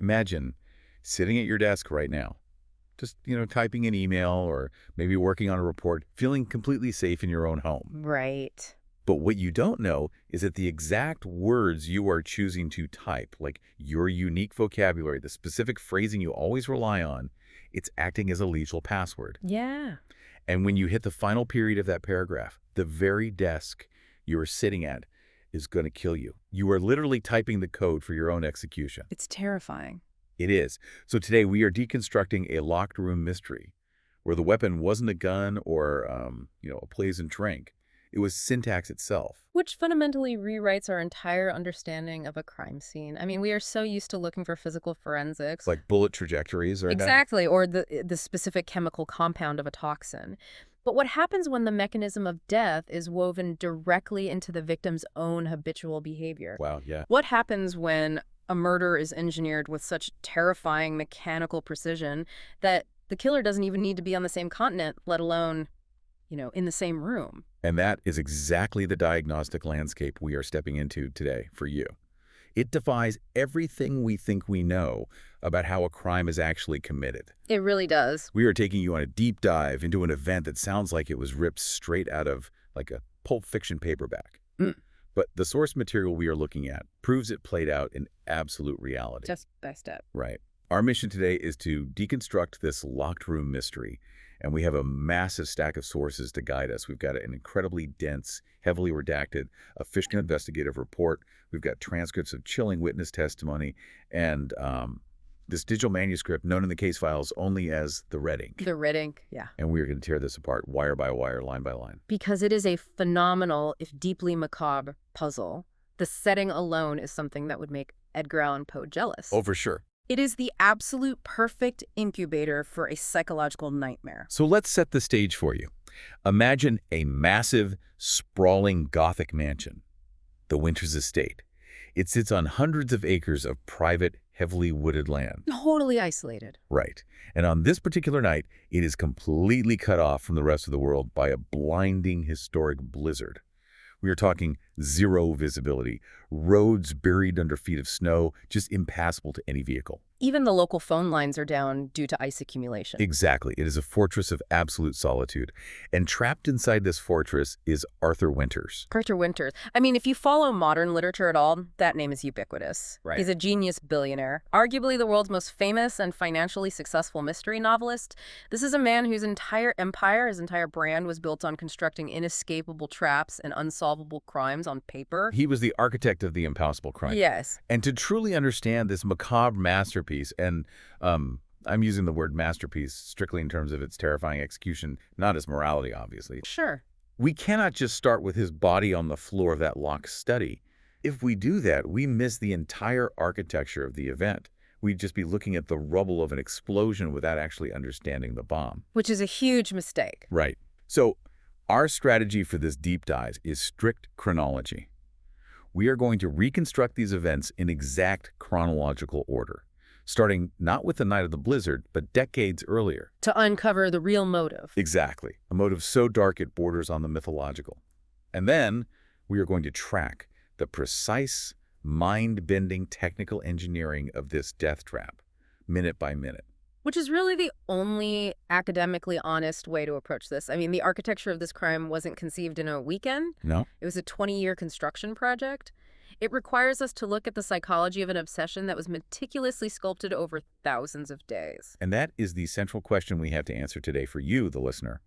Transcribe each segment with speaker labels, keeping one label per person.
Speaker 1: Imagine sitting at your desk right now, just, typing an email or maybe working on a report, feeling completely safe in your own home.
Speaker 2: Right.
Speaker 1: But what you don't know is that the exact words you are choosing to type, like your unique vocabulary, the specific phrasing you always rely on, it's acting as a lethal password.
Speaker 2: Yeah.
Speaker 1: And when you hit the final period of that paragraph, the very desk you are sitting at is going to kill you. You are literally typing the code for your own execution.
Speaker 2: It's terrifying.
Speaker 1: It is. So today we are deconstructing a locked room mystery where the weapon wasn't a gun or, a poison drink. It was syntax itself.
Speaker 2: Which fundamentally rewrites our entire understanding of a crime scene. I mean, we are so used to looking for physical forensics.
Speaker 1: Like bullet trajectories, right?
Speaker 2: Exactly, or the specific chemical compound of a toxin. But what happens when the mechanism of death is woven directly into the victim's own habitual behavior?
Speaker 1: Wow, yeah.
Speaker 2: What happens when a murder is engineered with such terrifying mechanical precision that the killer doesn't even need to be on the same continent, let alone, in the same room?
Speaker 1: And that is exactly the diagnostic landscape we are stepping into today for you. It defies everything we think we know about how a crime is actually committed.
Speaker 2: It really does.
Speaker 1: We are taking you on a deep dive into an event that sounds like it was ripped straight out of like a Pulp Fiction paperback. But the source material we are looking at proves it played out in absolute reality.
Speaker 2: Step by step.
Speaker 1: Right. Our mission today is to deconstruct this locked room mystery, and we have a massive stack of sources to guide us. We've got an incredibly dense, heavily redacted, official investigative report. We've got transcripts of chilling witness testimony, and this digital manuscript known in the case files only as the red ink.
Speaker 2: The red ink, yeah.
Speaker 1: And we're going to tear this apart wire by wire, line by line.
Speaker 2: Because it is a phenomenal, if deeply macabre, puzzle. The setting alone is something that would make Edgar Allan Poe jealous.
Speaker 1: Oh, for sure.
Speaker 2: It is the absolute perfect incubator for a psychological nightmare.
Speaker 1: So let's set the stage for you. Imagine a massive, sprawling Gothic mansion, the Winters Estate. It sits on hundreds of acres of private, heavily wooded land.
Speaker 2: Totally isolated.
Speaker 1: Right. And on this particular night, it is completely cut off from the rest of the world by a blinding historic blizzard. We are talking zero visibility, roads buried under feet of snow, just impassable to any vehicle.
Speaker 2: Even the local phone lines are down due to ice accumulation.
Speaker 1: Exactly. It is a fortress of absolute solitude. And trapped inside this fortress is Arthur Winters.
Speaker 2: Arthur Winters. I mean, if you follow modern literature at all, that name is ubiquitous.
Speaker 1: Right.
Speaker 2: He's a genius billionaire, arguably the world's most famous and financially successful mystery novelist. This is a man whose entire empire, his entire brand, was built on constructing inescapable traps and unsolvable crimes on paper.
Speaker 1: He was the architect of the impossible crime.
Speaker 2: Yes.
Speaker 1: And to truly understand this macabre masterpiece, and I'm using the word masterpiece strictly in terms of its terrifying execution, not as morality, obviously.
Speaker 2: Sure.
Speaker 1: We cannot just start with his body on the floor of that locked study. If we do that, we miss the entire architecture of the event. We'd just be looking at the rubble of an explosion without actually understanding the bomb.
Speaker 2: Which is a huge mistake.
Speaker 1: Right. So our strategy for this deep dive is strict chronology. We are going to reconstruct these events in exact chronological order, starting not with the night of the blizzard, but decades earlier.
Speaker 2: To uncover the real motive.
Speaker 1: Exactly. A motive so dark it borders on the mythological. And then we are going to track the precise, mind-bending technical engineering of this death trap, minute by minute.
Speaker 2: Which is really the only academically honest way to approach this. I mean, the architecture of this crime wasn't conceived in a weekend.
Speaker 1: No?
Speaker 2: It was a 20-year construction project. It requires us to look at the psychology of an obsession that was meticulously sculpted over thousands of days.
Speaker 1: And that is the central question we have to answer today for you, the listener.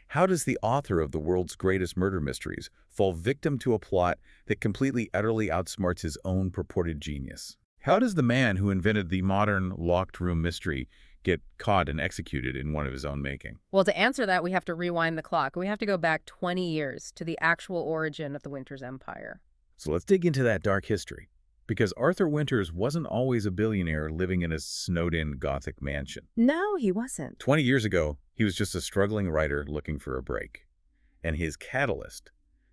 Speaker 1: How does the author of the world's greatest murder mysteries fall victim to a plot that completely, utterly outsmarts his own purported genius? How does the man who invented the modern locked room mystery get caught and executed in one of his own making?
Speaker 2: Well, to answer that, we have to rewind the clock. We have to go back 20 years to the actual origin of the Winters Empire.
Speaker 1: So let's dig into that dark history. Because Arthur Winters wasn't always a billionaire living in a snowed-in Gothic mansion.
Speaker 2: No, he wasn't.
Speaker 1: 20 years ago, he was just a struggling writer looking for a break. And his catalyst,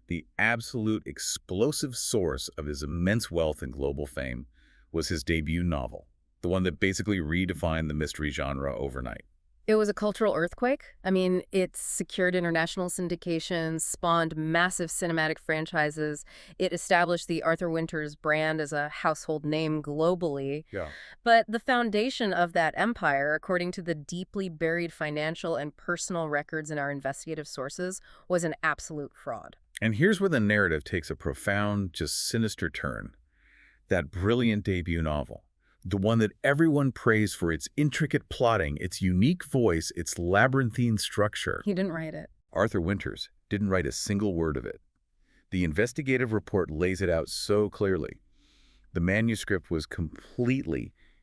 Speaker 1: the absolute explosive source of his immense wealth and global fame, was his debut novel, the one that basically redefined the mystery genre overnight.
Speaker 2: It was a cultural earthquake. I mean, it secured international syndications, spawned massive cinematic franchises. It established the Arthur Winters brand as a household name globally.
Speaker 1: Yeah.
Speaker 2: But the foundation of that empire, according to the deeply buried financial and personal records in our investigative sources, was an absolute fraud.
Speaker 1: And here's where the narrative takes a profound, just sinister turn. That brilliant debut novel, the one that everyone praised for its intricate plotting, its unique voice, its labyrinthine structure.
Speaker 2: He didn't write it.
Speaker 1: Arthur Winters didn't write a single word of it. The investigative report lays it out so clearly. The manuscript was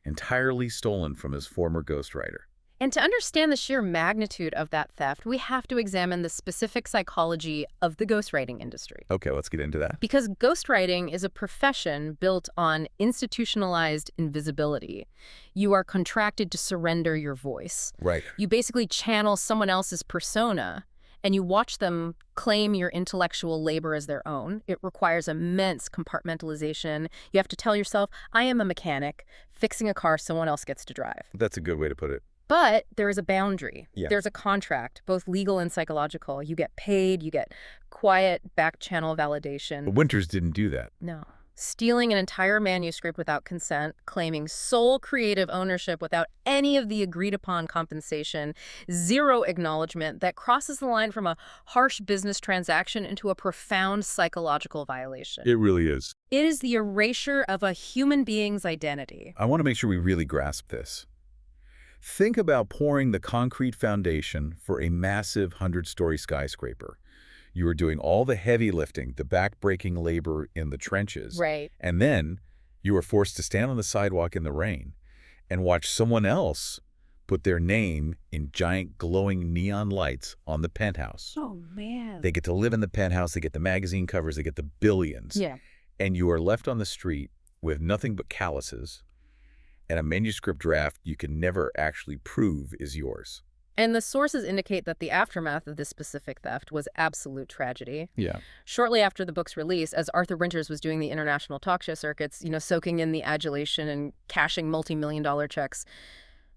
Speaker 1: entirely stolen from his former ghostwriter.
Speaker 2: And to understand the sheer magnitude of that theft, we have to examine the specific psychology of the ghostwriting industry.
Speaker 1: Okay, let's get into that.
Speaker 2: Because ghostwriting is a profession built on institutionalized invisibility. You are contracted to surrender your voice.
Speaker 1: Right.
Speaker 2: You basically channel someone else's persona, and you watch them claim your intellectual labor as their own. It requires immense compartmentalization. You have to tell yourself, I am a mechanic, fixing a car someone else gets to drive.
Speaker 1: That's a good way to put it.
Speaker 2: But there is a boundary.
Speaker 1: Yeah.
Speaker 2: There's a contract, both legal and psychological. You get paid, you get quiet back-channel validation.
Speaker 1: But Winters didn't do that.
Speaker 2: No. Stealing an entire manuscript without consent, claiming sole creative ownership without any of the agreed-upon compensation, zero acknowledgement, that crosses the line from a harsh business transaction into a profound psychological violation.
Speaker 1: It really is.
Speaker 2: It is the erasure of a human being's identity.
Speaker 1: I want to make sure we really grasp this. Think about pouring the concrete foundation for a massive 100-story skyscraper. You are doing all the heavy lifting, the back-breaking labor in the trenches.
Speaker 2: Right.
Speaker 1: And then you are forced to stand on the sidewalk in the rain and watch someone else put their name in giant glowing neon lights on the penthouse.
Speaker 2: Oh, man.
Speaker 1: They get to live in the penthouse, they get the magazine covers, they get the billions.
Speaker 2: Yeah.
Speaker 1: And you are left on the street with nothing but calluses and a manuscript draft you can never actually prove is yours.
Speaker 2: And the sources indicate that the aftermath of this specific theft was absolute tragedy.
Speaker 1: Yeah.
Speaker 2: Shortly after the book's release, as Arthur Winters was doing the international talk show circuits, soaking in the adulation and cashing multi-million-dollar checks,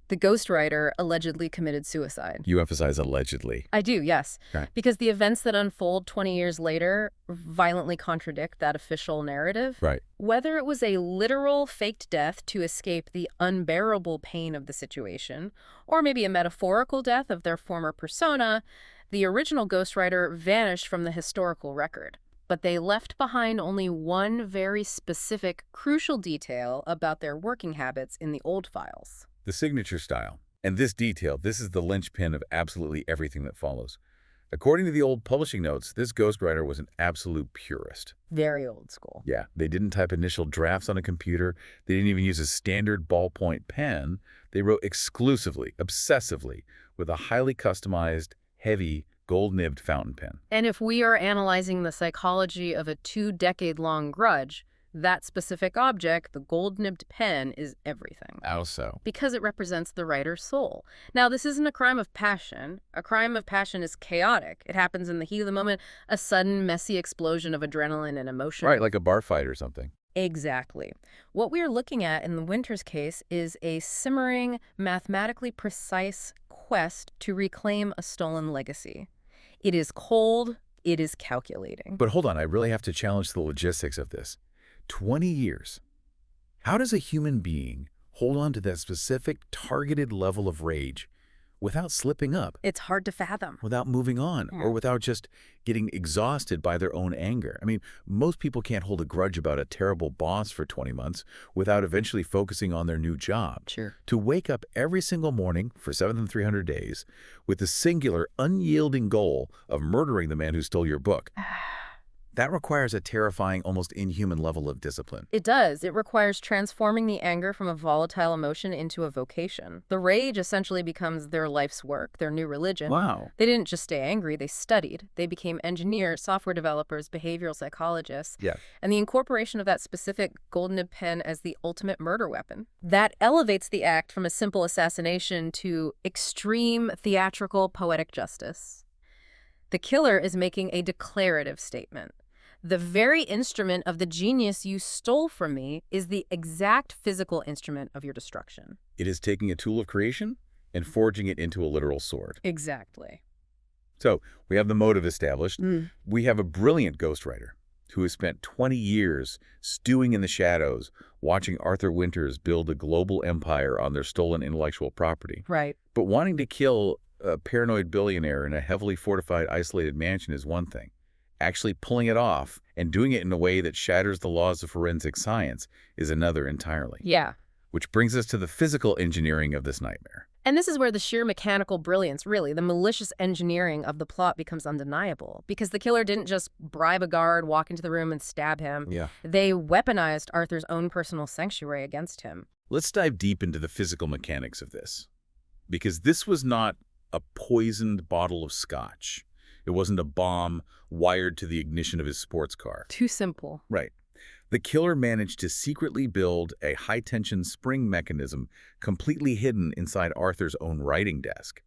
Speaker 2: the ghostwriter allegedly committed suicide.
Speaker 1: You emphasize allegedly.
Speaker 2: I do, yes.
Speaker 1: Okay.
Speaker 2: Because the events that unfold 20 years later violently contradict that official narrative.
Speaker 1: Right.
Speaker 2: Whether it was a literal faked death to escape the unbearable pain of the situation, or maybe a metaphorical death of their former persona, the original ghostwriter vanished from the historical record. But they left behind only one very specific, crucial detail about their working habits in the old files.
Speaker 1: The signature style. And this detail, this is the linchpin of absolutely everything that follows. According to the old publishing notes, this ghostwriter was an absolute purist.
Speaker 2: Very old school.
Speaker 1: Yeah, they didn't type initial drafts on a computer. They didn't even use a standard ballpoint pen. They wrote exclusively, obsessively, with a highly customized, heavy, gold-nibbed fountain pen.
Speaker 2: And if we are analyzing the psychology of a 2-decade-long grudge, that specific object, the gold-nibbed pen, is everything.
Speaker 1: How so?
Speaker 2: Because it represents the writer's soul. Now, this isn't a crime of passion. A crime of passion is chaotic. It happens in the heat of the moment, a sudden, messy explosion of adrenaline and emotion.
Speaker 1: Right, like a bar fight or something.
Speaker 2: Exactly. What we are looking at in the Winters case is a simmering, mathematically precise quest to reclaim a stolen legacy. It is cold. It is calculating.
Speaker 1: But hold on, I really have to challenge the logistics of this. 20 years. How does a human being hold on to that specific targeted level of rage without slipping up?
Speaker 2: It's hard to fathom.
Speaker 1: Without moving on,
Speaker 2: Yeah.
Speaker 1: or without just getting exhausted by their own anger. I mean, most people can't hold a grudge about a terrible boss for 20 months without eventually focusing on their new job.
Speaker 2: Sure.
Speaker 1: To wake up every single morning for 7,300 days with the singular, unyielding goal of murdering the man who stole your book. That requires a terrifying, almost inhuman level of discipline.
Speaker 2: It does. It requires transforming the anger from a volatile emotion into a vocation. The rage essentially becomes their life's work, their new religion.
Speaker 1: Wow.
Speaker 2: They didn't just stay angry, they studied. They became engineers, software developers, behavioral psychologists.
Speaker 1: Yeah.
Speaker 2: And the incorporation of that specific gold-nibbed pen as the ultimate murder weapon. That elevates the act from a simple assassination to extreme theatrical poetic justice. The killer is making a declarative statement. The very instrument of the genius you stole from me is the exact physical instrument of your destruction.
Speaker 1: It is taking a tool of creation and forging it into a literal sword.
Speaker 2: Exactly.
Speaker 1: So we have the motive established.
Speaker 2: Mm.
Speaker 1: We have a brilliant ghostwriter who has spent 20 years stewing in the shadows, watching Arthur Winters build a global empire on their stolen intellectual property.
Speaker 2: Right.
Speaker 1: But wanting to kill a paranoid billionaire in a heavily fortified, isolated mansion is one thing. Actually pulling it off and doing it in a way that shatters the laws of forensic science is another entirely.
Speaker 2: Yeah.
Speaker 1: Which brings us to the physical engineering of this nightmare.
Speaker 2: And this is where the sheer mechanical brilliance, really, the malicious engineering of the plot becomes undeniable. Because the killer didn't just bribe a guard, walk into the room, and stab him.
Speaker 1: Yeah.
Speaker 2: They weaponized Arthur's own personal sanctuary against him.
Speaker 1: Let's dive deep into the physical mechanics of this. Because this was not a poisoned bottle of scotch. It wasn't a bomb wired to the ignition of his sports car.
Speaker 2: Too simple.
Speaker 1: Right. The killer managed to secretly build a high-tension spring mechanism completely hidden inside Arthur's own writing desk.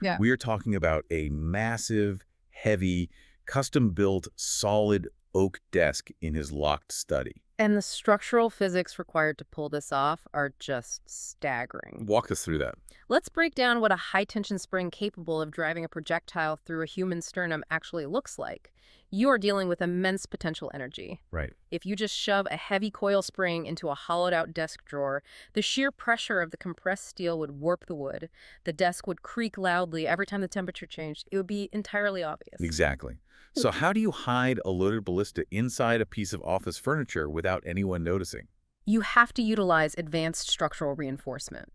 Speaker 2: Yeah.
Speaker 1: We are talking about a massive, heavy, custom-built, solid oak desk in his locked study.
Speaker 2: And the structural physics required to pull this off are just staggering.
Speaker 1: Walk us through that.
Speaker 2: Let's break down what a high-tension spring capable of driving a projectile through a human sternum actually looks like. You are dealing with immense potential energy.
Speaker 1: Right.
Speaker 2: If you just shove a heavy coil spring into a hollowed-out desk drawer, the sheer pressure of the compressed steel would warp the wood. The desk would creak loudly every time the temperature changed. It would be entirely obvious.
Speaker 1: Exactly. So how do you hide a loaded ballista inside a piece of office furniture without anyone noticing?
Speaker 2: You have to utilize advanced structural reinforcement.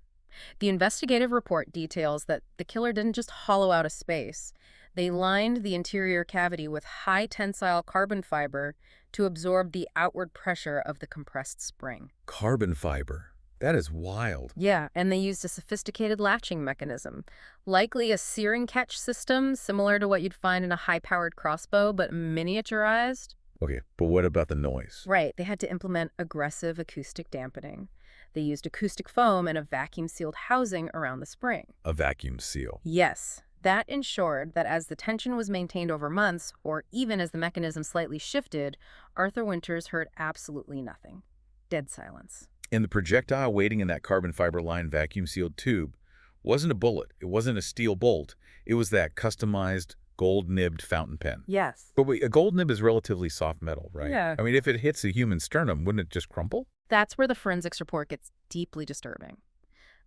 Speaker 2: The investigative report details that the killer didn't just hollow out a space. They lined the interior cavity with high-tensile carbon fiber to absorb the outward pressure of the compressed spring.
Speaker 1: Carbon fiber. That is wild.
Speaker 2: Yeah, and they used a sophisticated latching mechanism, likely a searing catch system similar to what you'd find in a high-powered crossbow, but miniaturized.
Speaker 1: Okay, but what about the noise?
Speaker 2: Right, they had to implement aggressive acoustic dampening. They used acoustic foam and a vacuum-sealed housing around the spring.
Speaker 1: A vacuum seal.
Speaker 2: Yes, that ensured that as the tension was maintained over months, or even as the mechanism slightly shifted, Arthur Winters heard absolutely nothing. Dead silence.
Speaker 1: And the projectile waiting in that carbon fiber-lined vacuum-sealed tube wasn't a bullet. It wasn't a steel bolt. It was that customized gold-nibbed fountain pen.
Speaker 2: Yes.
Speaker 1: But wait, a gold nib is relatively soft metal, right?
Speaker 2: Yeah.
Speaker 1: I mean, if it hits a human sternum, wouldn't it just crumple?
Speaker 2: That's where the forensics report gets deeply disturbing.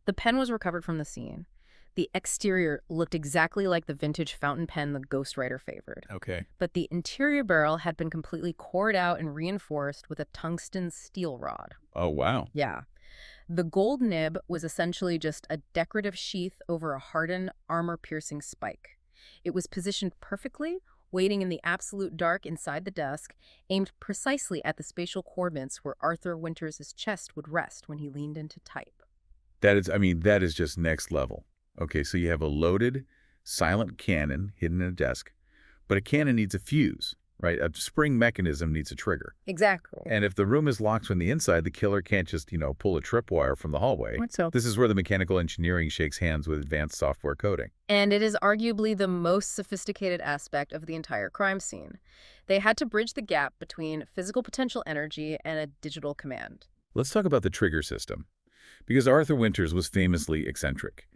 Speaker 2: The pen was recovered from the scene. The exterior looked exactly like the vintage fountain pen the ghostwriter favored.
Speaker 1: Okay.
Speaker 2: But the interior barrel had been completely cored out and reinforced with a tungsten steel rod.
Speaker 1: Oh, wow.
Speaker 2: Yeah. The gold nib was essentially just a decorative sheath over a hardened, armor-piercing spike. It was positioned perfectly, waiting in the absolute dark inside the desk, aimed precisely at the spatial coordinates where Arthur Winters' chest would rest when he leaned in to type.
Speaker 1: That is just next level. Okay, so you have a loaded, silent cannon hidden in a desk, but a cannon needs a fuse, right? A spring mechanism needs a trigger.
Speaker 2: Exactly.
Speaker 1: And if the room is locked from the inside, the killer can't just, pull a tripwire from the hallway.
Speaker 2: So.
Speaker 1: This is where the mechanical engineering shakes hands with advanced software coding.
Speaker 2: And it is arguably the most sophisticated aspect of the entire crime scene. They had to bridge the gap between physical potential energy and a digital command.
Speaker 1: Let's talk about the trigger system, because Arthur Winters was famously eccentric.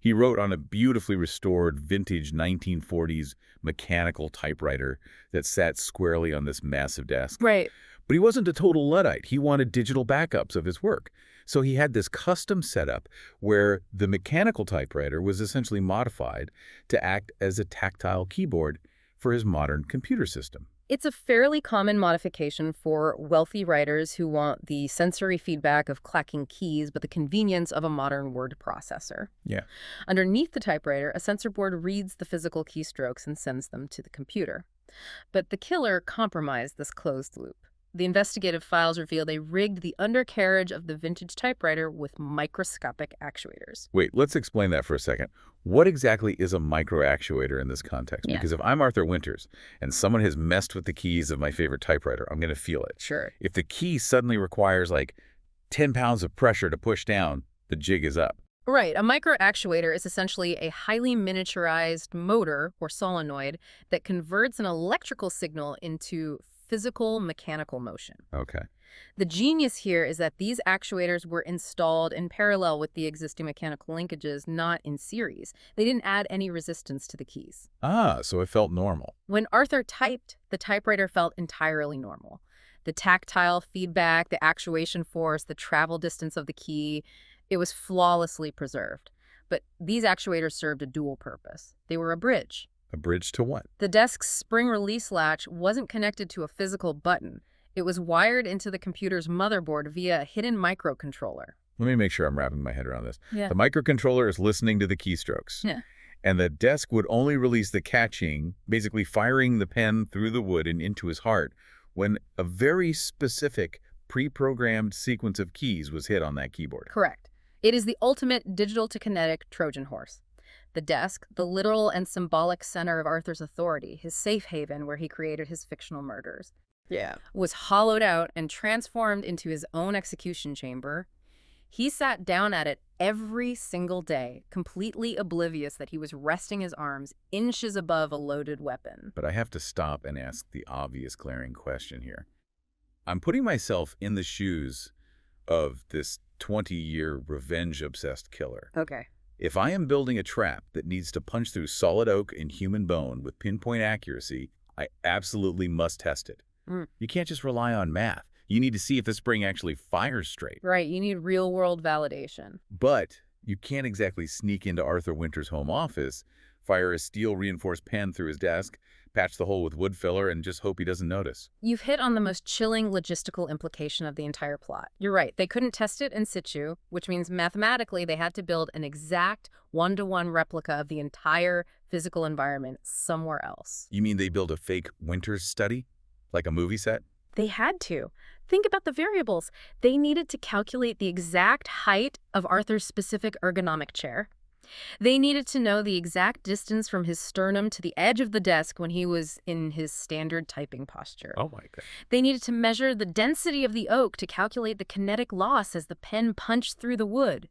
Speaker 1: He wrote on a beautifully restored vintage 1940s mechanical typewriter that sat squarely on this massive desk.
Speaker 2: Right.
Speaker 1: But he wasn't a total Luddite. He wanted digital backups of his work. So he had this custom setup where the mechanical typewriter was essentially modified to act as a tactile keyboard for his modern computer system.
Speaker 2: It's a fairly common modification for wealthy writers who want the sensory feedback of clacking keys but the convenience of a modern word processor.
Speaker 1: Yeah.
Speaker 2: Underneath the typewriter, a sensor board reads the physical keystrokes and sends them to the computer. But the killer compromised this closed loop. The investigative files reveal they rigged the undercarriage of the vintage typewriter with microscopic actuators.
Speaker 1: Wait, let's explain that for a second. What exactly is a microactuator in this context?
Speaker 2: Yeah.
Speaker 1: Because if I'm Arthur Winters and someone has messed with the keys of my favorite typewriter, I'm going to feel it.
Speaker 2: Sure.
Speaker 1: If the key suddenly requires like 10 pounds of pressure to push down, the jig is up.
Speaker 2: Right. A microactuator is essentially a highly miniaturized motor or solenoid that converts an electrical signal into physical mechanical motion.
Speaker 1: Okay.
Speaker 2: The genius here is that these actuators were installed in parallel with the existing mechanical linkages, not in series. They didn't add any resistance to the keys.
Speaker 1: Ah, so it felt normal.
Speaker 2: When Arthur typed, the typewriter felt entirely normal. The tactile feedback, the actuation force, the travel distance of the key, it was flawlessly preserved. But these actuators served a dual purpose. They were a bridge.
Speaker 1: A bridge to what?
Speaker 2: The desk's spring release latch wasn't connected to a physical button. It was wired into the computer's motherboard via a hidden microcontroller.
Speaker 1: Let me make sure I'm wrapping my head around this.
Speaker 2: Yeah.
Speaker 1: The microcontroller is listening to the keystrokes.
Speaker 2: Yeah.
Speaker 1: And the desk would only release the catching, basically firing the pen through the wood and into his heart, when a very specific pre-programmed sequence of keys was hit on that keyboard.
Speaker 2: Correct. It is the ultimate digital-to-kinetic Trojan horse. The desk, the literal and symbolic center of Arthur's authority, his safe haven where he created his fictional murders, was hollowed out and transformed into his own execution chamber. He sat down at it every single day, completely oblivious that he was resting his arms inches above a loaded weapon.
Speaker 1: But I have to stop and ask the obvious glaring question here. I'm putting myself in the shoes of this 20-year revenge-obsessed killer.
Speaker 2: Okay.
Speaker 1: If I am building a trap that needs to punch through solid oak and human bone with pinpoint accuracy, I absolutely must test it. You can't just rely on math. You need to see if the spring actually fires straight.
Speaker 2: Right, you need real-world validation.
Speaker 1: But you can't exactly sneak into Arthur Winter's home office, fire a steel-reinforced pen through his desk, patch the hole with wood filler, and just hope he doesn't notice.
Speaker 2: You've hit on the most chilling logistical implication of the entire plot. You're right, they couldn't test it in situ, which means mathematically they had to build an exact one-to-one replica of the entire physical environment somewhere else.
Speaker 1: You mean they built a fake Winter's study? Like a movie set?
Speaker 2: They had to. Think about the variables. They needed to calculate the exact height of Arthur's specific ergonomic chair. They needed to know the exact distance from his sternum to the edge of the desk when he was in his standard typing posture.
Speaker 1: Oh my God.
Speaker 2: They needed to measure the density of the oak to calculate the kinetic loss as the pen punched through the wood.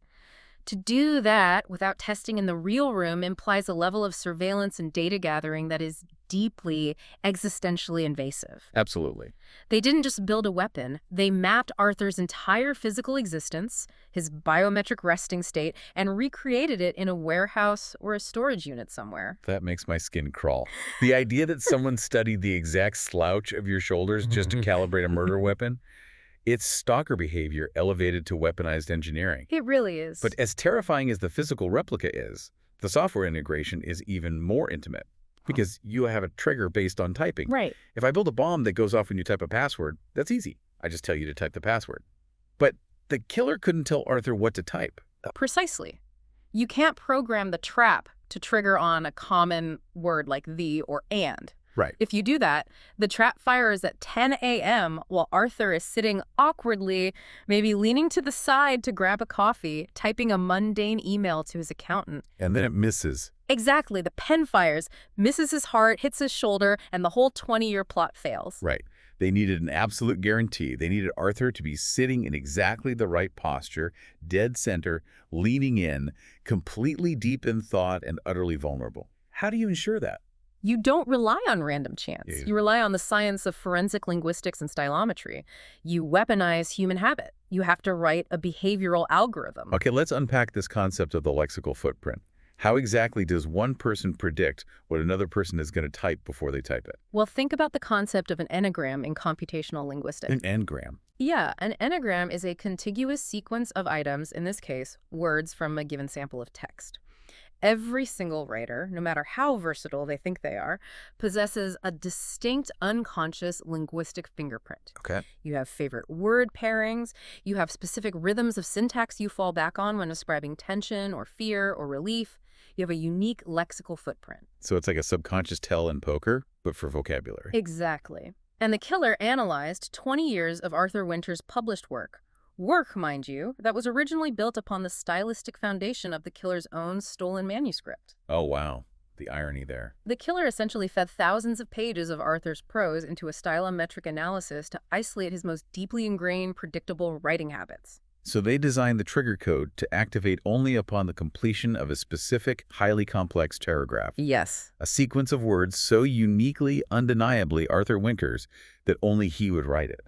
Speaker 2: To do that without testing in the real room implies a level of surveillance and data gathering that is deeply existentially invasive.
Speaker 1: Absolutely.
Speaker 2: They didn't just build a weapon, they mapped Arthur's entire physical existence, his biometric resting state, and recreated it in a warehouse or a storage unit somewhere.
Speaker 1: That makes my skin crawl. The idea that someone studied the exact slouch of your shoulders just to calibrate a murder weapon, it's stalker behavior elevated to weaponized engineering.
Speaker 2: It really is.
Speaker 1: But as terrifying as the physical replica is, the software integration is even more intimate because you have a trigger based on typing.
Speaker 2: Right.
Speaker 1: If I build a bomb that goes off when you type a password, that's easy. I just tell you to type the password. But the killer couldn't tell Arthur what to type.
Speaker 2: Precisely. You can't program the trap to trigger on a common word like the or and.
Speaker 1: Right.
Speaker 2: If you do that, the trap fires at 10 a.m. while Arthur is sitting awkwardly, maybe leaning to the side to grab a coffee, typing a mundane email to his accountant.
Speaker 1: And then it misses.
Speaker 2: Exactly. The pen fires, misses his heart, hits his shoulder, and the whole 20-year plot fails.
Speaker 1: Right. They needed an absolute guarantee. They needed Arthur to be sitting in exactly the right posture, dead center, leaning in, completely deep in thought and utterly vulnerable. How do you ensure that?
Speaker 2: You don't rely on random chance.
Speaker 1: Yeah.
Speaker 2: You rely on the science of forensic linguistics and stylometry. You weaponize human habit. You have to write a behavioral algorithm.
Speaker 1: Okay, let's unpack this concept of the lexical footprint. How exactly does one person predict what another person is going to type before they type it?
Speaker 2: Well, think about the concept of an enneagram in computational linguistics.
Speaker 1: An engram.
Speaker 2: Yeah, an enneagram is a contiguous sequence of items, in this case, words from a given sample of text. Every single writer, no matter how versatile they think they are, possesses a distinct unconscious linguistic fingerprint.
Speaker 1: Okay.
Speaker 2: You have favorite word pairings, you have specific rhythms of syntax you fall back on when describing tension or fear or relief. You have a unique lexical footprint.
Speaker 1: So it's like a subconscious tell in poker, but for vocabulary.
Speaker 2: Exactly. And the killer analyzed 20 years of Arthur Winter's published work. Work, mind you, that was originally built upon the stylistic foundation of the killer's own stolen manuscript.
Speaker 1: Oh, wow. The irony there.
Speaker 2: The killer essentially fed thousands of pages of Arthur's prose into a stylometric analysis to isolate his most deeply ingrained, predictable writing habits.
Speaker 1: So they designed the trigger code to activate only upon the completion of a specific, highly complex pterograph.
Speaker 2: Yes.
Speaker 1: A sequence of words so uniquely, undeniably Arthur Winter's that only he would write it.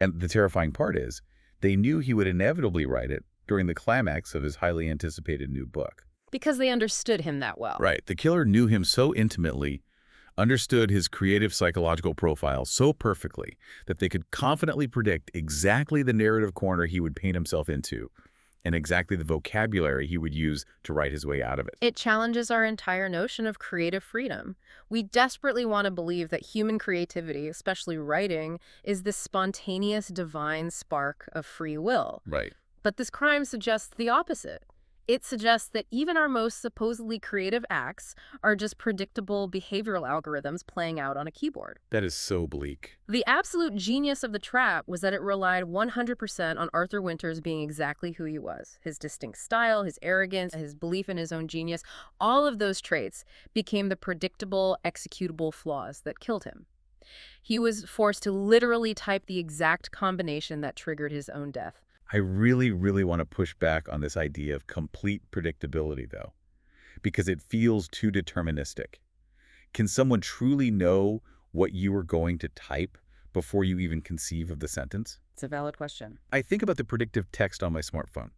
Speaker 1: And the terrifying part is, they knew he would inevitably write it during the climax of his highly anticipated new book.
Speaker 2: Because they understood him that well.
Speaker 1: Right. The killer knew him so intimately, understood his creative psychological profile so perfectly, that they could confidently predict exactly the narrative corner he would paint himself into, and exactly the vocabulary he would use to write his way out of it.
Speaker 2: It challenges our entire notion of creative freedom. We desperately want to believe that human creativity, especially writing, is this spontaneous divine spark of free will.
Speaker 1: Right.
Speaker 2: But this crime suggests the opposite. It suggests that even our most supposedly creative acts are just predictable behavioral algorithms playing out on a keyboard.
Speaker 1: That is so bleak.
Speaker 2: The absolute genius of the trap was that it relied 100% on Arthur Winters being exactly who he was. His distinct style, his arrogance, his belief in his own genius, all of those traits became the predictable, executable flaws that killed him. He was forced to literally type the exact combination that triggered his own death.
Speaker 1: I really, really want to push back on this idea of complete predictability, though, because it feels too deterministic. Can someone truly know what you are going to type before you even conceive of the sentence?
Speaker 2: It's a valid question.
Speaker 1: I think about the predictive text on my smartphone.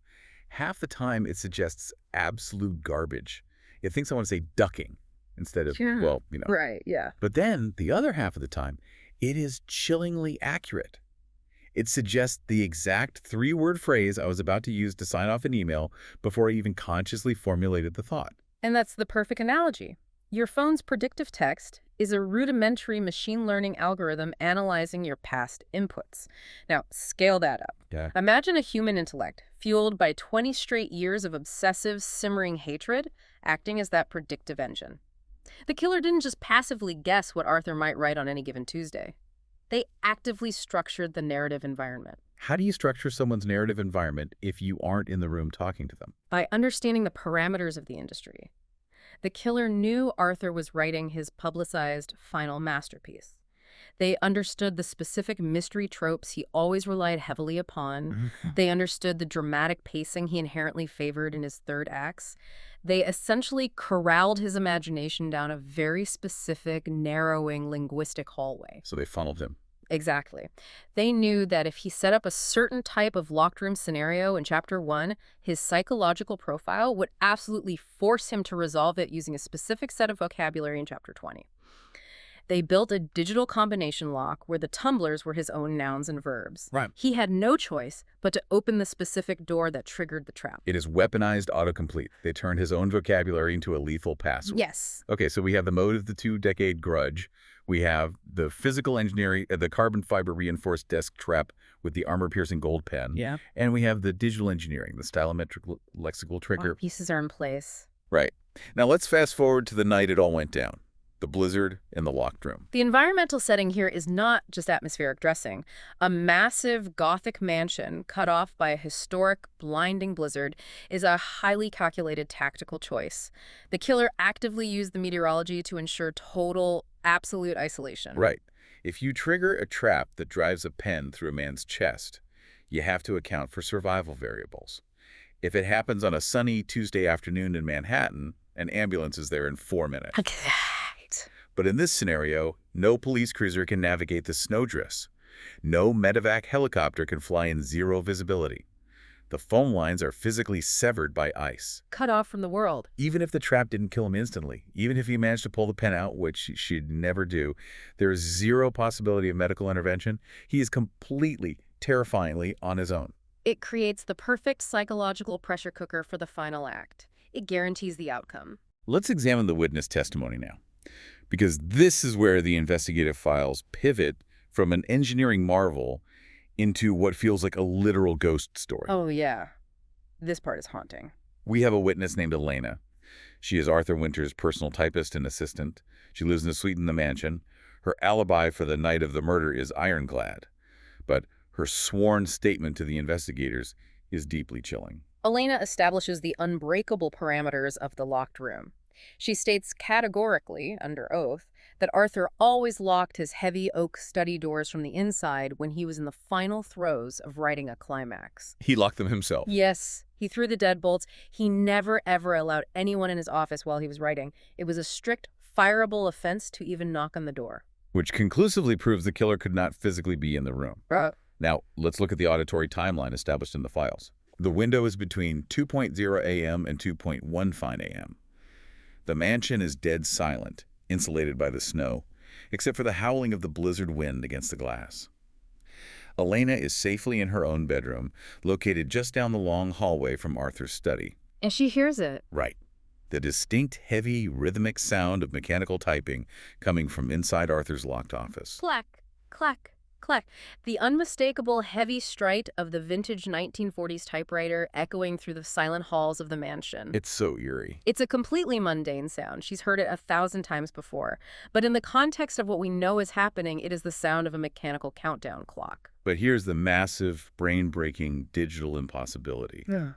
Speaker 1: Half the time, it suggests absolute garbage. It thinks I want to say ducking instead of, well, you know.
Speaker 2: Right, yeah.
Speaker 1: But then, the other half of the time, it is chillingly accurate. It suggests the exact 3-word phrase I was about to use to sign off an email before I even consciously formulated the thought.
Speaker 2: And that's the perfect analogy. Your phone's predictive text is a rudimentary machine learning algorithm analyzing your past inputs. Now, scale that up.
Speaker 1: Yeah.
Speaker 2: Imagine a human intellect fueled by 20 straight years of obsessive, simmering hatred acting as that predictive engine. The killer didn't just passively guess what Arthur might write on any given Tuesday. They actively structured the narrative environment.
Speaker 1: How do you structure someone's narrative environment if you aren't in the room talking to them?
Speaker 2: By understanding the parameters of the industry. The killer knew Arthur was writing his publicized final masterpiece. They understood the specific mystery tropes he always relied heavily upon. They understood the dramatic pacing he inherently favored in his third acts. They essentially corralled his imagination down a very specific, narrowing linguistic hallway.
Speaker 1: So they funneled him.
Speaker 2: Exactly. They knew that if he set up a certain type of locked room scenario in Chapter 1, his psychological profile would absolutely force him to resolve it using a specific set of vocabulary in Chapter 20. They built a digital combination lock where the tumblers were his own nouns and verbs.
Speaker 1: Right.
Speaker 2: He had no choice but to open the specific door that triggered the trap.
Speaker 1: It is weaponized autocomplete. They turned his own vocabulary into a lethal password.
Speaker 2: Yes.
Speaker 1: Okay, so we have the mode of the 2-decade grudge. We have the physical engineering, the carbon fiber reinforced desk trap with the armor-piercing gold pen.
Speaker 2: Yeah.
Speaker 1: And we have the digital engineering, the stylometric lexical trigger.
Speaker 2: All pieces are in place.
Speaker 1: Right. Now let's fast forward to the night it all went down. The blizzard in the locked room.
Speaker 2: The environmental setting here is not just atmospheric dressing. A massive Gothic mansion cut off by a historic, blinding blizzard is a highly calculated tactical choice. The killer actively used the meteorology to ensure total, absolute isolation.
Speaker 1: Right. If you trigger a trap that drives a pen through a man's chest, you have to account for survival variables. If it happens on a sunny Tuesday afternoon in Manhattan, an ambulance is there in 4 minutes. But in this scenario, no police cruiser can navigate the snowdrifts. No medevac helicopter can fly in 0 visibility. The phone lines are physically severed by ice.
Speaker 2: Cut off from the world.
Speaker 1: Even if the trap didn't kill him instantly, even if he managed to pull the pen out, which she'd never do, there is 0 possibility of medical intervention. He is completely, terrifyingly on his own.
Speaker 2: It creates the perfect psychological pressure cooker for the final act. It guarantees the outcome.
Speaker 1: Let's examine the witness testimony now, because this is where the investigative files pivot from an engineering marvel into what feels like a literal ghost story.
Speaker 2: Oh, yeah. This part is haunting.
Speaker 1: We have a witness named Elena. She is Arthur Winters' personal typist and assistant. She lives in a suite in the mansion. Her alibi for the night of the murder is ironclad, but her sworn statement to the investigators is deeply chilling.
Speaker 2: Elena establishes the unbreakable parameters of the locked room. She states categorically, under oath, that Arthur always locked his heavy oak study doors from the inside when he was in the final throes of writing a climax.
Speaker 1: He locked them himself.
Speaker 2: Yes, he threw the deadbolts. He never, ever allowed anyone in his office while he was writing. It was a strict, fireable offense to even knock on the door.
Speaker 1: Which conclusively proves the killer could not physically be in the room. Now, let's look at the auditory timeline established in the files. The window is between 2:0 a.m. and 2:15 a.m. The mansion is dead silent, insulated by the snow, except for the howling of the blizzard wind against the glass. Elena is safely in her own bedroom, located just down the long hallway from Arthur's study.
Speaker 2: And she hears it.
Speaker 1: Right. The distinct, heavy, rhythmic sound of mechanical typing coming from inside Arthur's locked office.
Speaker 2: Clack, clack, clack. The unmistakable heavy stride of the vintage 1940s typewriter echoing through the silent halls of the mansion.
Speaker 1: It's so eerie.
Speaker 2: It's a completely mundane sound. She's heard it 1,000 times before. But in the context of what we know is happening, it is the sound of a mechanical countdown clock.
Speaker 1: But here's the massive, brain-breaking digital impossibility.
Speaker 2: Yeah.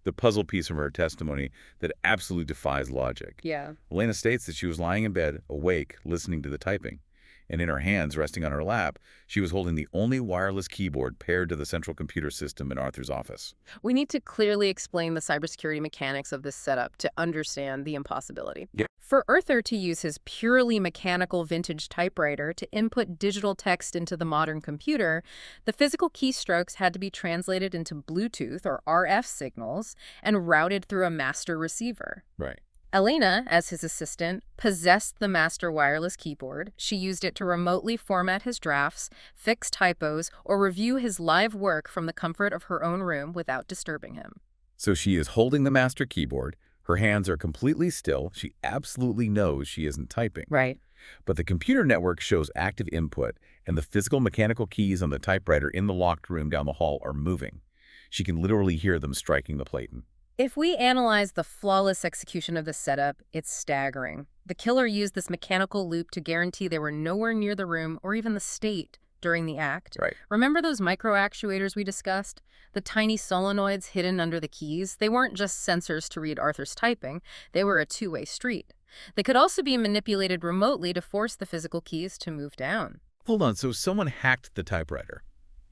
Speaker 1: The puzzle piece from her testimony that absolutely defies logic.
Speaker 2: Yeah.
Speaker 1: Elena states that she was lying in bed, awake, listening to the typing. And in her hands, resting on her lap, she was holding the only wireless keyboard paired to the central computer system in Arthur's office.
Speaker 2: We need to clearly explain the cybersecurity mechanics of this setup to understand the impossibility.
Speaker 1: Yep.
Speaker 2: For Arthur to use his purely mechanical vintage typewriter to input digital text into the modern computer, the physical keystrokes had to be translated into Bluetooth or RF signals and routed through a master receiver.
Speaker 1: Right.
Speaker 2: Elena, as his assistant, possessed the master wireless keyboard. She used it to remotely format his drafts, fix typos, or review his live work from the comfort of her own room without disturbing him.
Speaker 1: So she is holding the master keyboard. Her hands are completely still. She absolutely knows she isn't typing.
Speaker 2: Right.
Speaker 1: But the computer network shows active input, and the physical mechanical keys on the typewriter in the locked room down the hall are moving. She can literally hear them striking the platen.
Speaker 2: If we analyze the flawless execution of this setup, it's staggering. The killer used this mechanical loop to guarantee they were nowhere near the room or even the state during the act.
Speaker 1: Right.
Speaker 2: Remember those micro actuators we discussed? The tiny solenoids hidden under the keys? They weren't just sensors to read Arthur's typing. They were a two-way street. They could also be manipulated remotely to force the physical keys to move down.
Speaker 1: Hold on, so someone hacked the typewriter?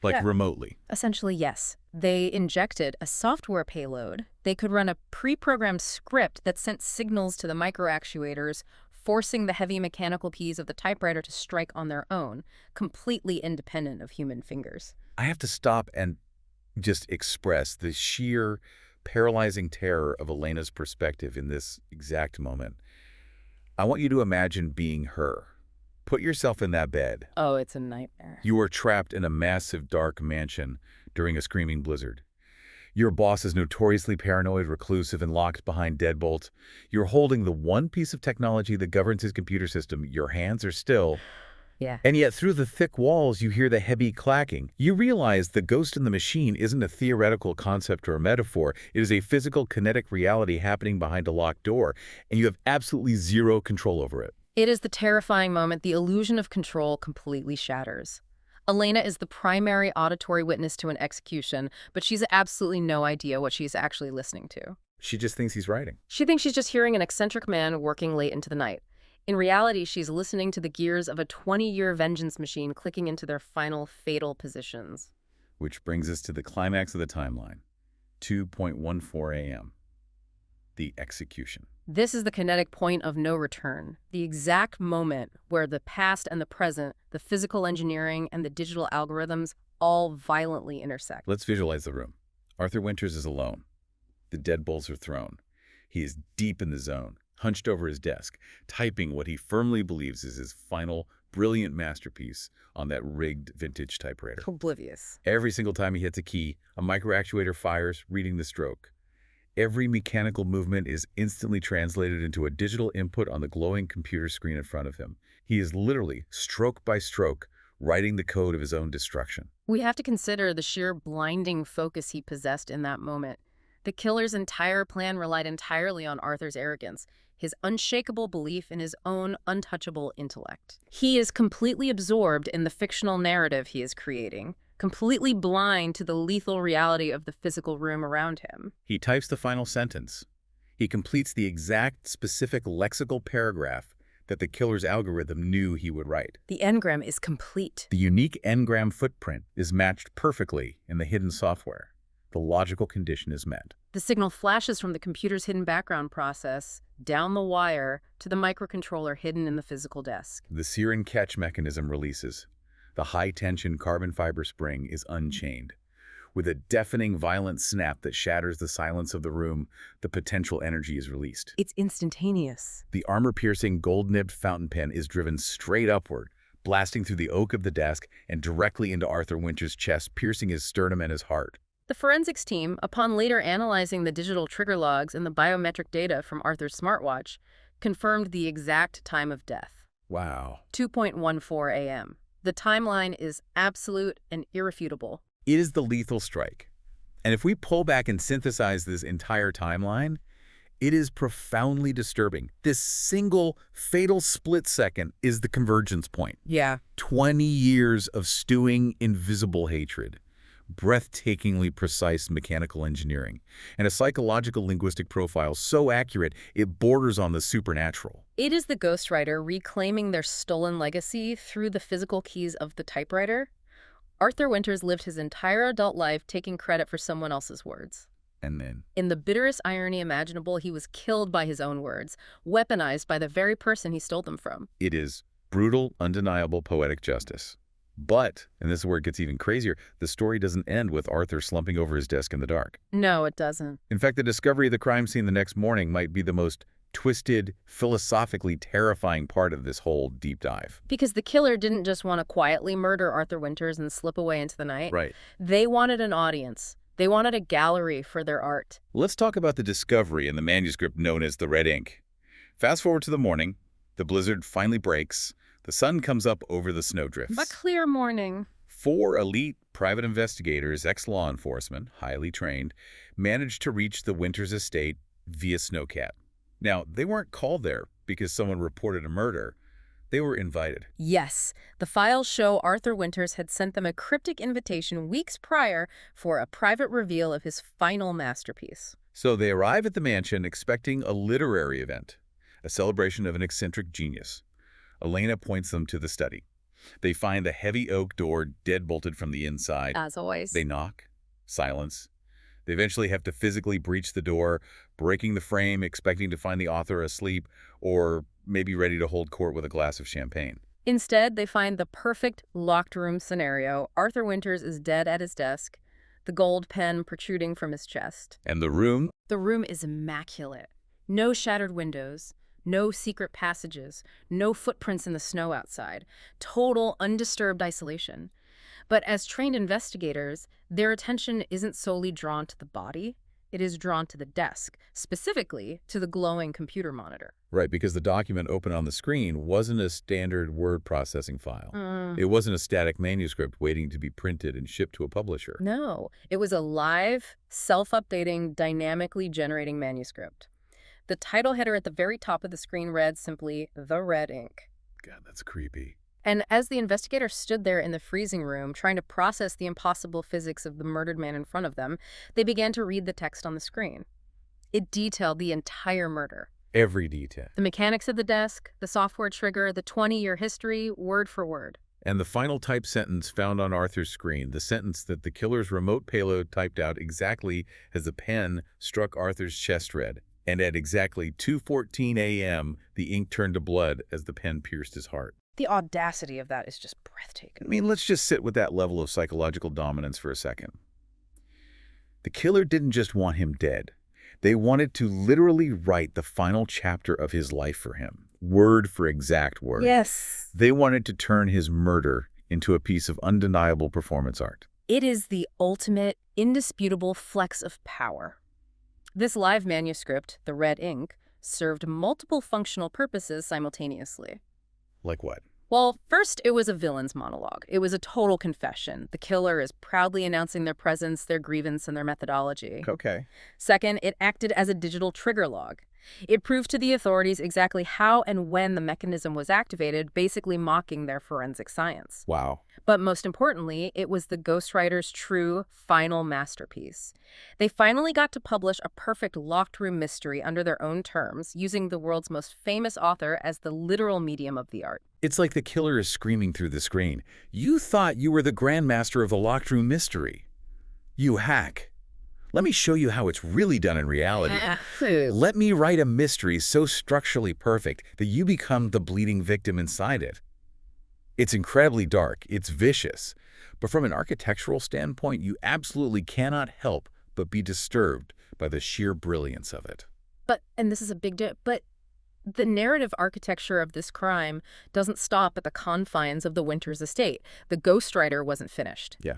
Speaker 1: Like remotely?
Speaker 2: Essentially, yes. They injected a software payload. They could run a pre-programmed script that sent signals to the microactuators, forcing the heavy mechanical keys of the typewriter to strike on their own, completely independent of human fingers.
Speaker 1: I have to stop and just express the sheer paralyzing terror of Elena's perspective in this exact moment. I want you to imagine being her. Put yourself in that bed.
Speaker 2: Oh, it's a nightmare.
Speaker 1: You are trapped in a massive, dark mansion during a screaming blizzard. Your boss is notoriously paranoid, reclusive, and locked behind deadbolts. You're holding the one piece of technology that governs his computer system. Your hands are still.
Speaker 2: Yeah.
Speaker 1: And yet through the thick walls, you hear the heavy clacking. You realize the ghost in the machine isn't a theoretical concept or a metaphor. It is a physical, kinetic reality happening behind a locked door, and you have absolutely zero control over it.
Speaker 2: It is the terrifying moment the illusion of control completely shatters. Elena is the primary auditory witness to an execution, but she's absolutely no idea what she's actually listening to.
Speaker 1: She just thinks he's writing.
Speaker 2: She thinks she's just hearing an eccentric man working late into the night. In reality, she's listening to the gears of a 20-year vengeance machine clicking into their final fatal positions.
Speaker 1: Which brings us to the climax of the timeline, 2:14 a.m., the execution.
Speaker 2: This is the kinetic point of no return, the exact moment where the past and the present, the physical engineering and the digital algorithms all violently intersect.
Speaker 1: Let's visualize the room. Arthur Winters is alone. The deadbolts are thrown. He is deep in the zone, hunched over his desk, typing what he firmly believes is his final, brilliant masterpiece on that rigged vintage typewriter.
Speaker 2: Oblivious.
Speaker 1: Every single time he hits a key, a microactuator fires, reading the stroke. Every mechanical movement is instantly translated into a digital input on the glowing computer screen in front of him. He is literally, stroke by stroke, writing the code of his own destruction.
Speaker 2: We have to consider the sheer blinding focus he possessed in that moment. The killer's entire plan relied entirely on Arthur's arrogance, his unshakable belief in his own untouchable intellect. He is completely absorbed in the fictional narrative he is creating, completely blind to the lethal reality of the physical room around him.
Speaker 1: He types the final sentence. He completes the exact specific lexical paragraph that the killer's algorithm knew he would write.
Speaker 2: The engram is complete.
Speaker 1: The unique engram footprint is matched perfectly in the hidden software. The logical condition is met.
Speaker 2: The signal flashes from the computer's hidden background process down the wire to the microcontroller hidden in the physical desk.
Speaker 1: The sear and catch mechanism releases. The high-tension carbon fiber spring is unchained. With a deafening, violent snap that shatters the silence of the room, the potential energy is released.
Speaker 2: It's instantaneous.
Speaker 1: The armor-piercing gold-nibbed fountain pen is driven straight upward, blasting through the oak of the desk and directly into Arthur Winter's chest, piercing his sternum and his heart.
Speaker 2: The forensics team, upon later analyzing the digital trigger logs and the biometric data from Arthur's smartwatch, confirmed the exact time of death.
Speaker 1: Wow.
Speaker 2: 2:14 a.m. The timeline is absolute and irrefutable.
Speaker 1: It is the lethal strike. And if we pull back and synthesize this entire timeline, it is profoundly disturbing. This single fatal split second is the convergence point.
Speaker 2: Yeah.
Speaker 1: 20 years of stewing invisible hatred, breathtakingly precise mechanical engineering, and a psychological linguistic profile so accurate it borders on the supernatural.
Speaker 2: It is the ghostwriter reclaiming their stolen legacy through the physical keys of the typewriter. Arthur Winters lived his entire adult life taking credit for someone else's words.
Speaker 1: And then,
Speaker 2: In the bitterest irony imaginable, he was killed by his own words, weaponized by the very person he stole them from.
Speaker 1: it is brutal, undeniable poetic justice. But, and this is where it gets even crazier, the story doesn't end with Arthur slumping over his desk in the dark.
Speaker 2: No, it doesn't.
Speaker 1: In fact, the discovery of the crime scene the next morning might be the most twisted, philosophically terrifying part of this whole deep dive.
Speaker 2: Because the killer didn't just want to quietly murder Arthur Winters and slip away into the night.
Speaker 1: Right.
Speaker 2: They wanted an audience. They wanted a gallery for their art.
Speaker 1: Let's talk about the discovery in the manuscript known as the red ink. Fast forward to the morning. The blizzard finally breaks. The sun comes up over the snowdrifts.
Speaker 2: A clear morning.
Speaker 1: 4 elite private investigators, ex-law enforcement, highly trained, managed to reach the Winters estate via snowcat. Now, they weren't called there because someone reported a murder. They were invited.
Speaker 2: Yes, the files show Arthur Winters had sent them a cryptic invitation weeks prior for a private reveal of his final masterpiece.
Speaker 1: So they arrive at the mansion expecting a literary event, a celebration of an eccentric genius. Elena points them to the study. They find the heavy oak door deadbolted from the inside.
Speaker 2: As always.
Speaker 1: They knock. Silence. They eventually have to physically breach the door, breaking the frame, expecting to find the author asleep, or maybe ready to hold court with a glass of champagne.
Speaker 2: Instead, they find the perfect locked room scenario. Arthur Winters is dead at his desk, the gold pen protruding from his chest.
Speaker 1: And the room?
Speaker 2: The room is immaculate. No shattered windows, no secret passages, no footprints in the snow outside. Total undisturbed isolation. But as trained investigators, their attention isn't solely drawn to the body. It is drawn to the desk, specifically to the glowing computer monitor.
Speaker 1: Right, because the document open on the screen wasn't a standard word processing file. It wasn't a static manuscript waiting to be printed and shipped to a publisher.
Speaker 2: No, it was a live, self-updating, dynamically generating manuscript. The title header at the very top of the screen read simply, "The Red Ink."
Speaker 1: God, that's creepy.
Speaker 2: And as the investigator stood there in the freezing room, trying to process the impossible physics of the murdered man in front of them, they began to read the text on the screen. It detailed the entire murder.
Speaker 1: Every detail.
Speaker 2: The mechanics of the desk, the software trigger, the 20-year history, word for word.
Speaker 1: And the final typed sentence found on Arthur's screen, the sentence that the killer's remote payload typed out exactly as the pen struck Arthur's chest read. And at exactly 2:14 a.m., the ink turned to blood as the pen pierced his heart.
Speaker 2: The audacity of that is just breathtaking.
Speaker 1: I mean, let's just sit with that level of psychological dominance for a second. The killer didn't just want him dead. They wanted to literally write the final chapter of his life for him, word for exact word.
Speaker 2: Yes.
Speaker 1: They wanted to turn his murder into a piece of undeniable performance art.
Speaker 2: It is the ultimate, indisputable flex of power. This live manuscript, the red ink, served multiple functional purposes simultaneously.
Speaker 1: Like what?
Speaker 2: Well, first, it was a villain's monologue. It was a total confession. The killer is proudly announcing their presence, their grievance, and their methodology.
Speaker 1: Okay.
Speaker 2: Second, it acted as a digital trigger log. It proved to the authorities exactly how and when the mechanism was activated, basically mocking their forensic science.
Speaker 1: Wow.
Speaker 2: But most importantly, it was the ghostwriter's true final masterpiece. They finally got to publish a perfect locked room mystery under their own terms, using the world's most famous author as the literal medium of the art.
Speaker 1: It's like the killer is screaming through the screen. You thought you were the grandmaster of the locked room mystery. You hack. Let me show you how it's really done in reality. Let me write a mystery so structurally perfect that you become the bleeding victim inside it. It's incredibly dark, it's vicious, but from an architectural standpoint, you absolutely cannot help but be disturbed by the sheer brilliance of it.
Speaker 2: But, and this is a big but the narrative architecture of this crime doesn't stop at the confines of the Winters estate. The ghostwriter wasn't finished.
Speaker 1: Yeah.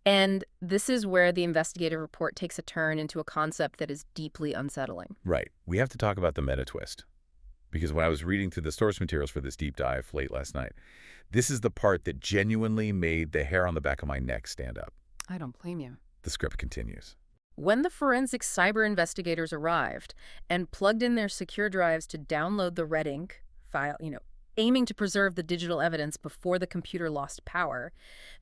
Speaker 2: And this is where the investigative report takes a turn into a concept that is deeply unsettling.
Speaker 1: Right. We have to talk about the meta twist. Because when I was reading through the source materials for this deep dive late last night, this is the part that genuinely made the hair on the back of my neck stand up.
Speaker 2: I don't blame you.
Speaker 1: The script continues.
Speaker 2: When the forensic cyber investigators arrived and plugged in their secure drives to download the red ink file, aiming to preserve the digital evidence before the computer lost power,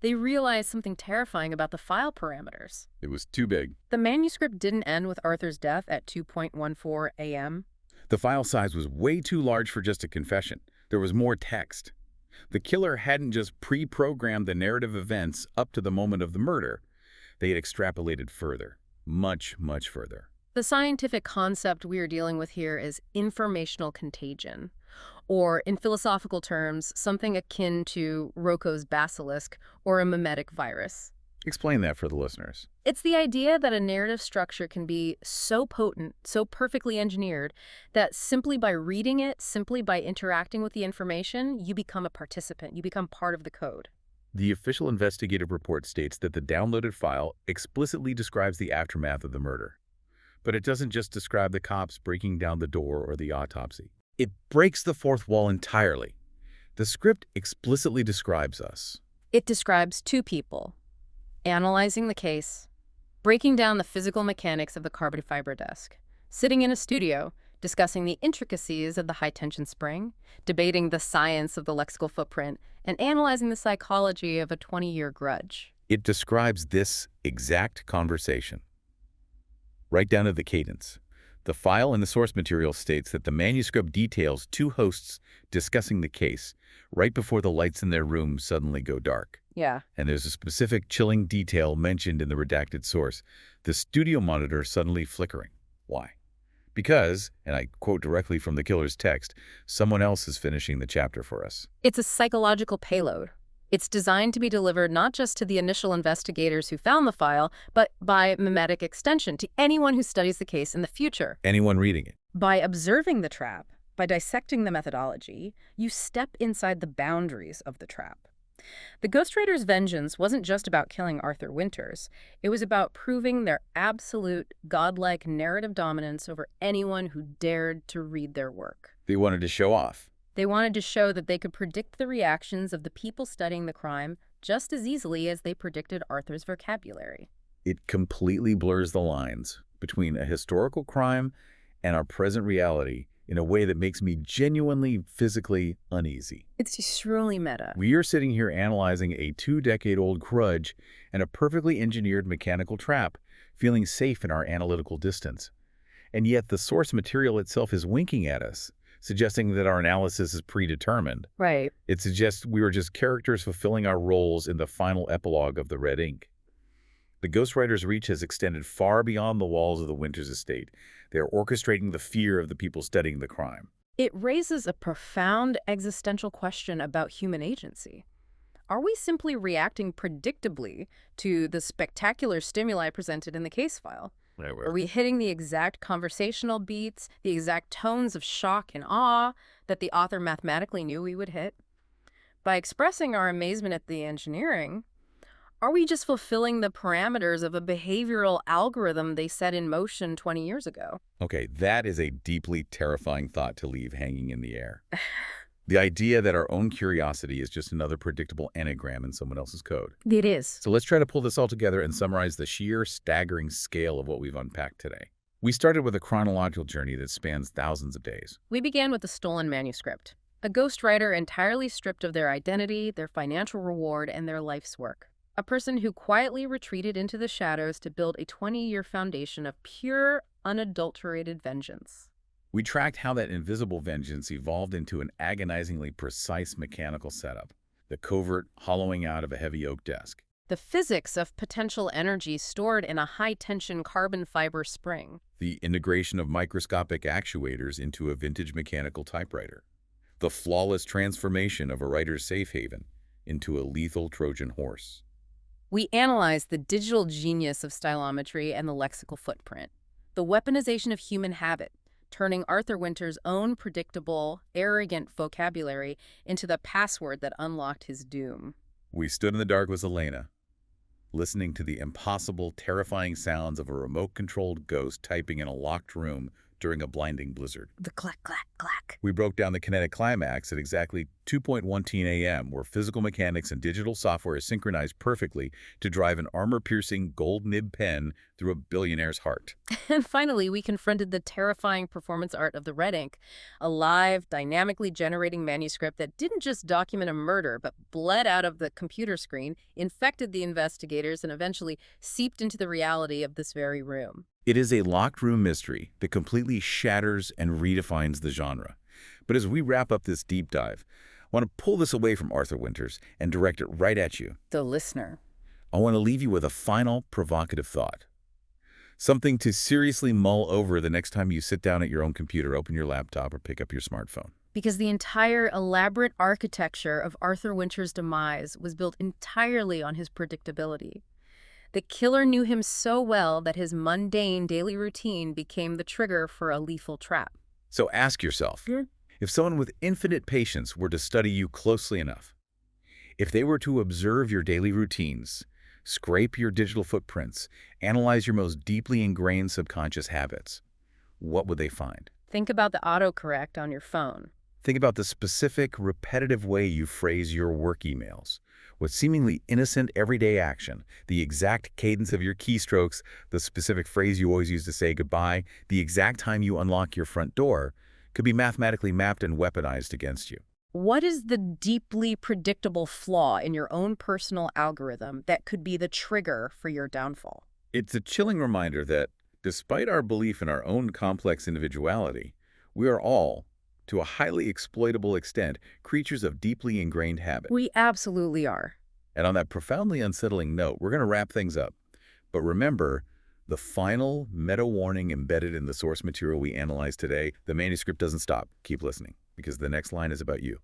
Speaker 2: they realized something terrifying about the file parameters.
Speaker 1: It was too big.
Speaker 2: The manuscript didn't end with Arthur's death at 2:14 a.m.
Speaker 1: The file size was way too large for just a confession. There was more text. The killer hadn't just pre-programmed the narrative events up to the moment of the murder. They had extrapolated further. Much, much further.
Speaker 2: The scientific concept we are dealing with here is informational contagion, or in philosophical terms, something akin to Rocco's basilisk or a mimetic virus.
Speaker 1: Explain that for the listeners.
Speaker 2: It's the idea that a narrative structure can be so potent, so perfectly engineered, that simply by reading it, simply by interacting with the information, you become a participant, you become part of the code.
Speaker 1: The official investigative report states that the downloaded file explicitly describes the aftermath of the murder. But it doesn't just describe the cops breaking down the door or the autopsy. It breaks the fourth wall entirely. The script explicitly describes us.
Speaker 2: It describes two people, analyzing the case, breaking down the physical mechanics of the carbon fiber desk, sitting in a studio, discussing the intricacies of the high-tension spring, debating the science of the lexical footprint, and analyzing the psychology of a 20-year grudge.
Speaker 1: It describes this exact conversation, right down to the cadence. The file in the source material states that the manuscript details two hosts discussing the case right before the lights in their room suddenly go dark.
Speaker 2: Yeah.
Speaker 1: And there's a specific chilling detail mentioned in the redacted source, the studio monitor suddenly flickering. Why? Because, and I quote directly from the killer's text, someone else is finishing the chapter for us.
Speaker 2: It's a psychological payload. It's designed to be delivered not just to the initial investigators who found the file, but by mimetic extension to anyone who studies the case in the future.
Speaker 1: Anyone reading it.
Speaker 2: By observing the trap, by dissecting the methodology, you step inside the boundaries of the trap. The ghostwriter's vengeance wasn't just about killing Arthur Winters. It was about proving their absolute, godlike narrative dominance over anyone who dared to read their work.
Speaker 1: They wanted to show off.
Speaker 2: They wanted to show that they could predict the reactions of the people studying the crime just as easily as they predicted Arthur's vocabulary.
Speaker 1: It completely blurs the lines between a historical crime and our present reality in a way that makes me genuinely physically uneasy.
Speaker 2: It's truly meta.
Speaker 1: We are sitting here analyzing a 2-decade-old grudge and a perfectly engineered mechanical trap, feeling safe in our analytical distance. And yet the source material itself is winking at us, suggesting that our analysis is predetermined.
Speaker 2: Right.
Speaker 1: It suggests we were just characters fulfilling our roles in the final epilogue of the red ink. The ghostwriter's reach has extended far beyond the walls of the Winters estate. They are orchestrating the fear of the people studying the crime.
Speaker 2: It raises a profound existential question about human agency. Are we simply reacting predictably to the spectacular stimuli presented in the case file? Are we hitting the exact conversational beats, the exact tones of shock and awe that the author mathematically knew we would hit? By expressing our amazement at the engineering, are we just fulfilling the parameters of a behavioral algorithm they set in motion 20 years ago?
Speaker 1: Okay, that is a deeply terrifying thought to leave hanging in the air. The idea that our own curiosity is just another predictable anagram in someone else's code.
Speaker 2: It is.
Speaker 1: So let's try to pull this all together and summarize the sheer, staggering scale of what we've unpacked today. We started with a chronological journey that spans thousands of days.
Speaker 2: We began with the stolen manuscript, a ghostwriter entirely stripped of their identity, their financial reward, and their life's work. A person who quietly retreated into the shadows to build a 20-year foundation of pure, unadulterated vengeance.
Speaker 1: We tracked how that invisible vengeance evolved into an agonizingly precise mechanical setup, the covert hollowing out of a heavy oak desk.
Speaker 2: The physics of potential energy stored in a high-tension carbon fiber spring.
Speaker 1: The integration of microscopic actuators into a vintage mechanical typewriter. The flawless transformation of a writer's safe haven into a lethal Trojan horse.
Speaker 2: We analyzed the digital genius of stylometry and the lexical footprint, the weaponization of human habit, turning Arthur Winter's own predictable, arrogant vocabulary into the password that unlocked his doom.
Speaker 1: We stood in the dark with Elena, listening to the impossible, terrifying sounds of a remote-controlled ghost typing in a locked room during a blinding blizzard.
Speaker 2: The clack, clack, clack.
Speaker 1: We broke down the kinetic climax at exactly 2:17 a.m., where physical mechanics and digital software is synchronized perfectly to drive an armor-piercing gold-nibbed pen through a billionaire's heart.
Speaker 2: And finally, we confronted the terrifying performance art of the red ink, a live, dynamically generating manuscript that didn't just document a murder, but bled out of the computer screen, infected the investigators, and eventually seeped into the reality of this very room.
Speaker 1: It is a locked room mystery that completely shatters and redefines the genre. But as we wrap up this deep dive, I want to pull this away from Arthur Winters and direct it right at you.
Speaker 2: The listener.
Speaker 1: I want to leave you with a final provocative thought. Something to seriously mull over the next time you sit down at your own computer, open your laptop, or pick up your smartphone.
Speaker 2: Because the entire elaborate architecture of Arthur Winter's demise was built entirely on his predictability. The killer knew him so well that his mundane daily routine became the trigger for a lethal trap.
Speaker 1: So ask yourself, if someone with infinite patience were to study you closely enough, if they were to observe your daily routines, scrape your digital footprints, analyze your most deeply ingrained subconscious habits, what would they find?
Speaker 2: Think about the autocorrect on your phone.
Speaker 1: Think about the specific, repetitive way you phrase your work emails. With seemingly innocent, everyday action, the exact cadence of your keystrokes, the specific phrase you always use to say goodbye, the exact time you unlock your front door, could be mathematically mapped and weaponized against you.
Speaker 2: What is the deeply predictable flaw in your own personal algorithm that could be the trigger for your downfall?
Speaker 1: It's a chilling reminder that, despite our belief in our own complex individuality, we are all, to a highly exploitable extent, creatures of deeply ingrained habit.
Speaker 2: We absolutely are.
Speaker 1: And on that profoundly unsettling note, we're going to wrap things up. But remember, the final meta-warning embedded in the source material we analyzed today, the manuscript doesn't stop. Keep listening, because the next line is about you.